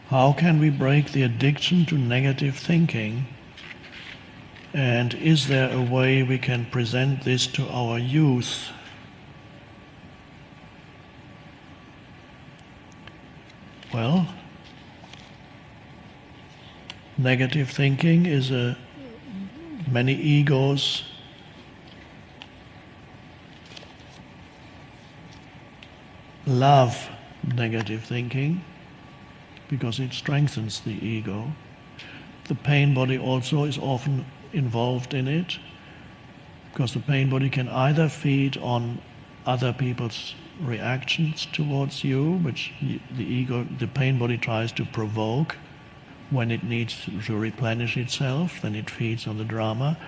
How can we break the addiction to negative thinking? And is there a way we can present this to our youth? Well, negative thinking is many egos love negative thinking because it strengthens the ego. The pain body also is often involved in it because the pain body can either feed on other people's reactions towards you, which the pain body tries to provoke when it needs to replenish itself, then it feeds on the drama,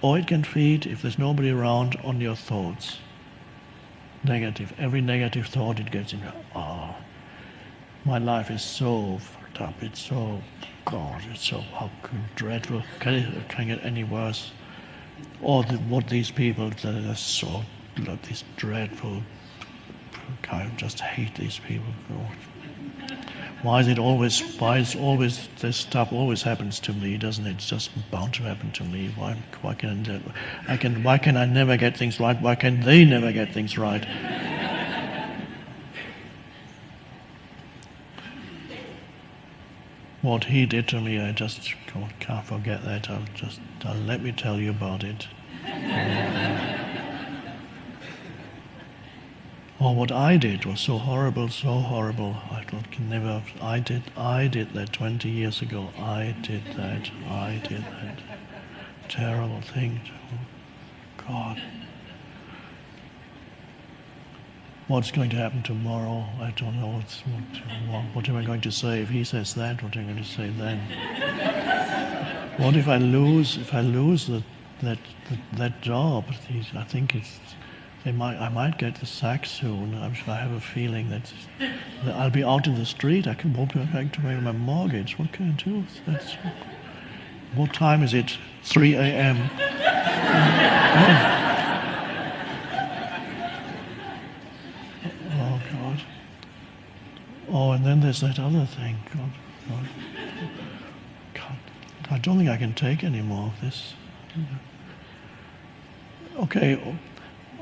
or it can feed, if there's nobody around, on your thoughts. Negative. Every negative thought it gets in, my life is so fucked up, it's so, God, it's so dreadful, can it get any worse? Or what these people, they're so, these dreadful, I just hate these people. Why is this stuff always happens to me, doesn't it? It's just bound to happen to me. Why can I never get things right? Why can they never get things right? What he did to me, I just can't forget that. Let me tell you about it. Or what I did was so horrible. I did that 20 years ago. I did that terrible thing. God. What's going to happen tomorrow? I don't know. What am I going to say if he says that? What am I going to say then? What if I lose? If I lose that job? I think I might get the sack soon. I have a feeling that I'll be out in the street. I won't be able to pay my mortgage. What can I do? What time is it? 3 a.m. Oh God. Oh, and then there's that other thing. God. I don't think I can take any more of this. Okay.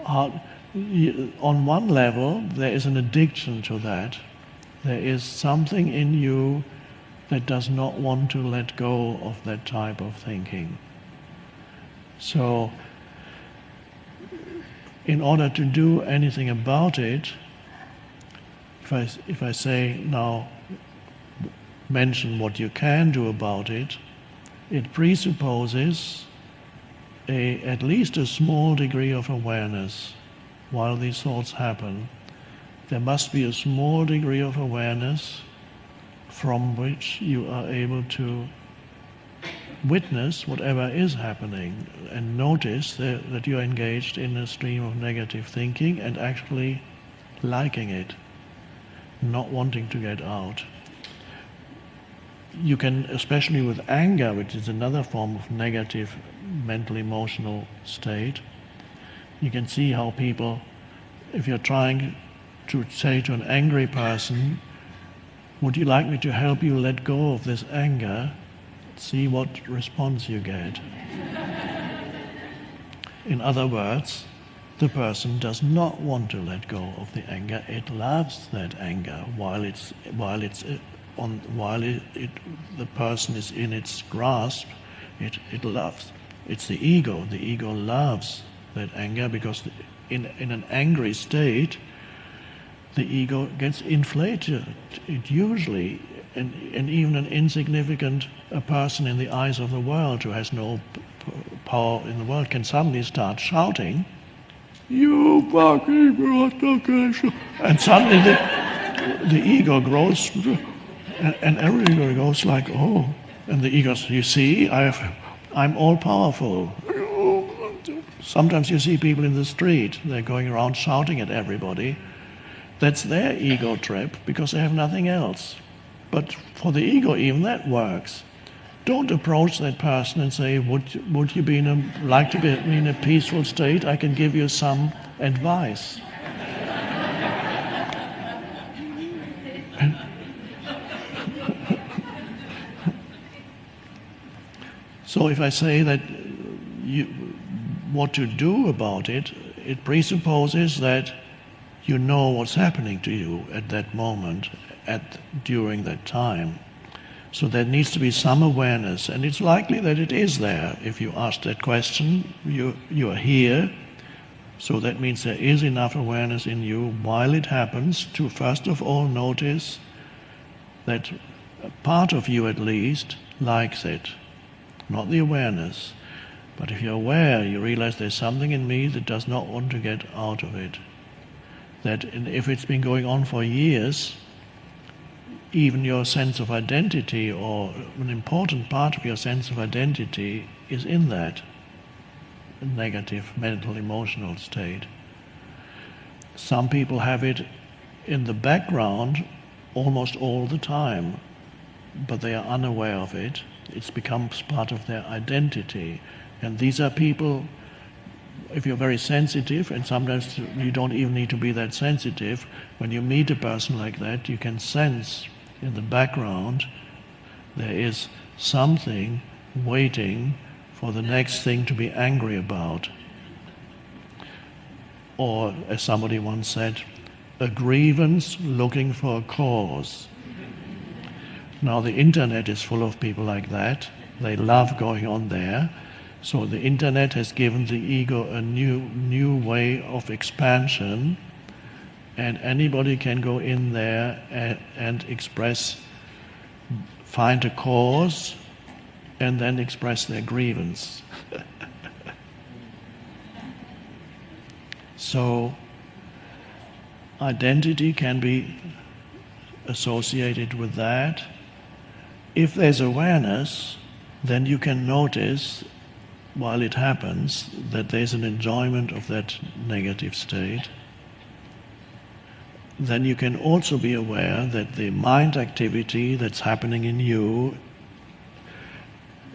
On one level, there is an addiction to that. There is something in you that does not want to let go of that type of thinking. So, in order to do anything about it, if I say now, mention what you can do about it, it presupposes at least a small degree of awareness while these thoughts happen. There must be a small degree of awareness from which you are able to witness whatever is happening and notice that you are engaged in a stream of negative thinking and actually liking it, not wanting to get out. You can, especially with anger, which is another form of negative mental emotional state, you can see how people, if you're trying to say to an angry person, would you like me to help you let go of this anger? See what response you get. In other words, the person does not want to let go of the anger. It loves that anger while the person is in its grasp. It loves. It's the ego. The ego loves that anger because in an angry state, the ego gets inflated. It usually, and even an insignificant person in the eyes of the world who has no power in the world can suddenly start shouting, "You fucking bastard!" And suddenly the ego grows, and everybody goes like, "Oh!" And the ego says, "You see, I'm all powerful." Sometimes you see people in the street; they're going around shouting at everybody. That's their ego trip because they have nothing else. But for the ego, even that works. Don't approach that person and say, "Would you like to be in a peaceful state? I can give you some advice." So if I say that what to do about it, it presupposes that you know what's happening to you at that moment, during that time. So there needs to be some awareness, and it's likely that it is there. If you ask that question, you are here, so that means there is enough awareness in you while it happens to first of all notice that a part of you at least likes it, not the awareness. But if you're aware, you realize there's something in me that does not want to get out of it. That if it's been going on for years, even your sense of identity, or an important part of your sense of identity, is in that negative mental emotional state. Some people have it in the background almost all the time, but they are unaware of it. It becomes part of their identity. And these are people, if you're very sensitive, and sometimes you don't even need to be that sensitive, when you meet a person like that, you can sense in the background there is something waiting for the next thing to be angry about. Or, as somebody once said, a grievance looking for a cause. Now the internet is full of people like that. They love going on there. So the internet has given the ego a new way of expansion, and anybody can go in there and express, find a cause, and then express their grievance. So identity can be associated with that. If there's awareness, then you can notice while it happens that there's an enjoyment of that negative state. Then you can also be aware that the mind activity that's happening in you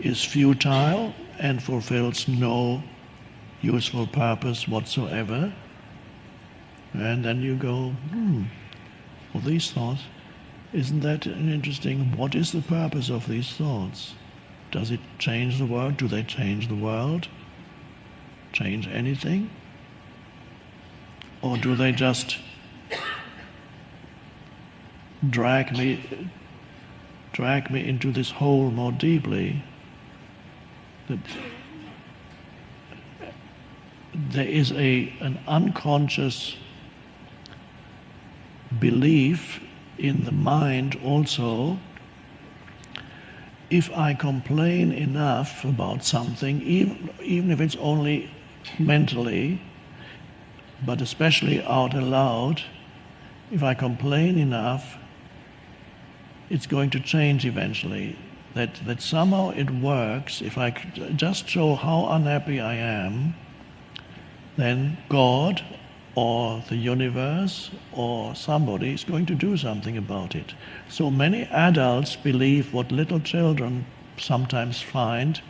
is futile and fulfills no useful purpose whatsoever. And then you go, well, these thoughts, isn't that interesting? What is the purpose of these thoughts? Does it change the world? Do they change the world? Change anything? Or do they just drag me into this hole more deeply? That there is an unconscious belief in the mind also. If I complain enough about something, even if it's only mentally, but especially out aloud, if I complain enough, it's going to change eventually. That somehow it works. If I just show how unhappy I am, then God or the universe or somebody is going to do something about it. So many adults believe what little children sometimes find: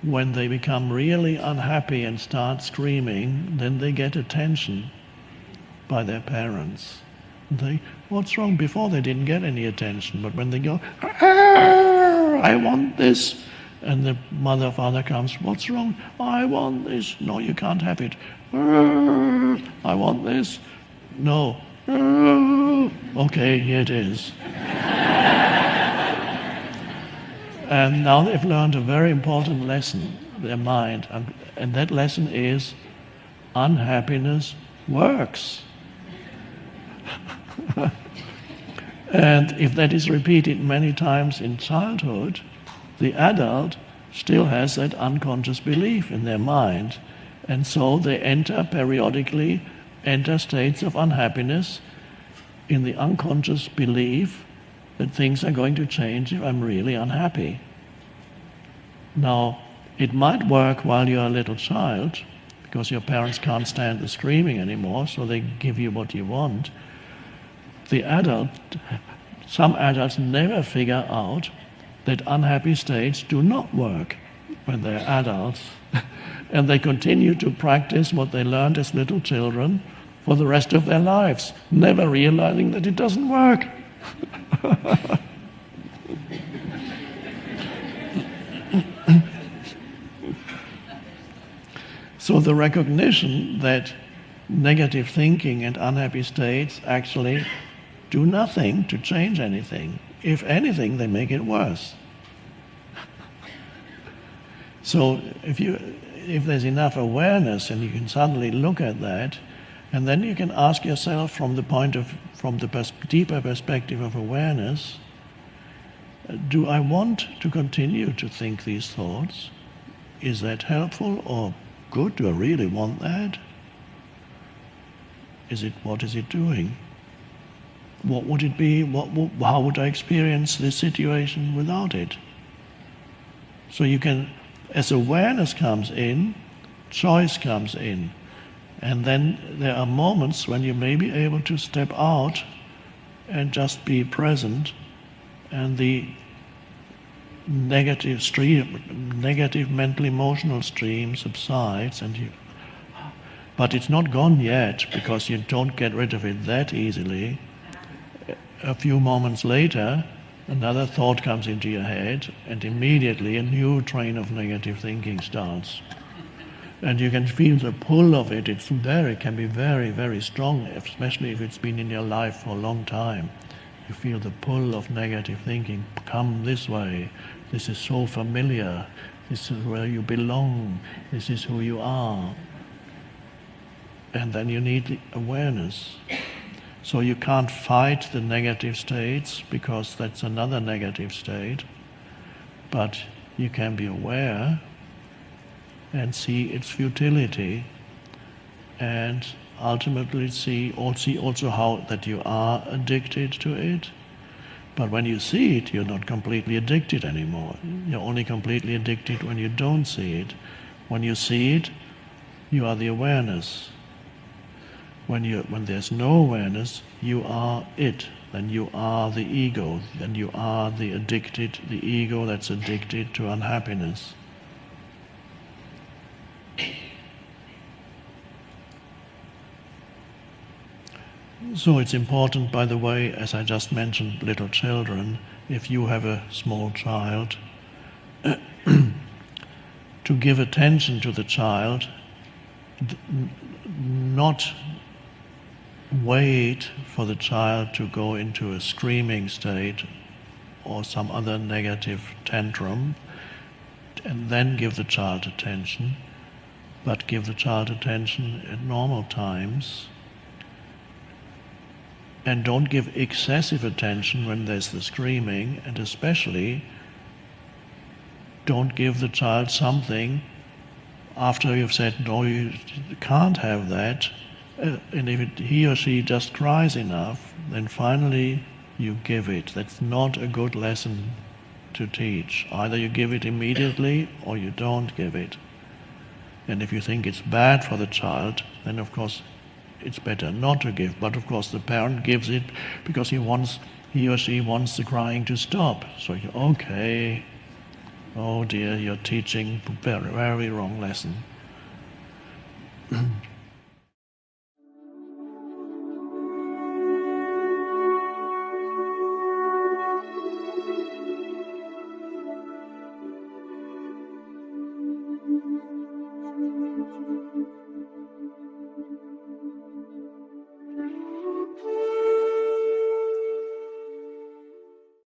when they become really unhappy and start screaming, then they get attention by their parents. What's wrong? Before they didn't get any attention, but when they go, I want this, and the mother or father comes, what's wrong? I want this. No, you can't have it. I want this. No. Okay, here it is. And now they've learned a very important lesson, their mind, and that lesson is unhappiness works. And if that is repeated many times in childhood, the adult still has that unconscious belief in their mind, and so they periodically enter states of unhappiness in the unconscious belief that things are going to change if I'm really unhappy. Now, it might work while you're a little child, because your parents can't stand the screaming anymore, so they give you what you want. Some adults never figure out that unhappy states do not work when they're adults, and they continue to practice what they learned as little children for the rest of their lives, never realizing that it doesn't work. So the recognition that negative thinking and unhappy states actually do nothing to change anything. If anything, they make it worse. So if there's enough awareness and you can suddenly look at that, and then you can ask yourself from the deeper perspective of awareness, do I want to continue to think these thoughts? Is that helpful or good? Do I really want that? What is it doing? What would it be? How would I experience this situation without it? So you can, as awareness comes in, choice comes in. And then there are moments when you may be able to step out and just be present, and the negative mental emotional stream subsides, but it's not gone yet, because you don't get rid of it that easily. A few moments later, another thought comes into your head, and immediately a new train of negative thinking starts. And you can feel the pull of it. It can be very, very strong, especially if it's been in your life for a long time. You feel the pull of negative thinking. Come this way. This is so familiar. This is where you belong. This is who you are. And then you need the awareness. So you can't fight the negative states, because that's another negative state. But you can be aware and see its futility, and ultimately see also how that you are addicted to it. But when you see it, you're not completely addicted anymore. You're only completely addicted when you don't see it. When you see it, you are the awareness. When there's no awareness, you are it. Then you are the ego. Then you are the ego that's addicted to unhappiness. So it's important, by the way, as I just mentioned, little children, if you have a small child, to give attention to the child, not wait for the child to go into a screaming state or some other negative tantrum, and then give the child attention, but give the child attention at normal times. And don't give excessive attention when there's the screaming, and especially don't give the child something after you've said, no, you can't have that, and if he or she just cries enough, then finally you give it. That's not a good lesson to teach. Either you give it immediately or you don't give it. And if you think it's bad for the child, then of course it's better not to give. But of course the parent gives it because he or she wants the crying to stop. So okay, oh dear, you're teaching very, very wrong lesson.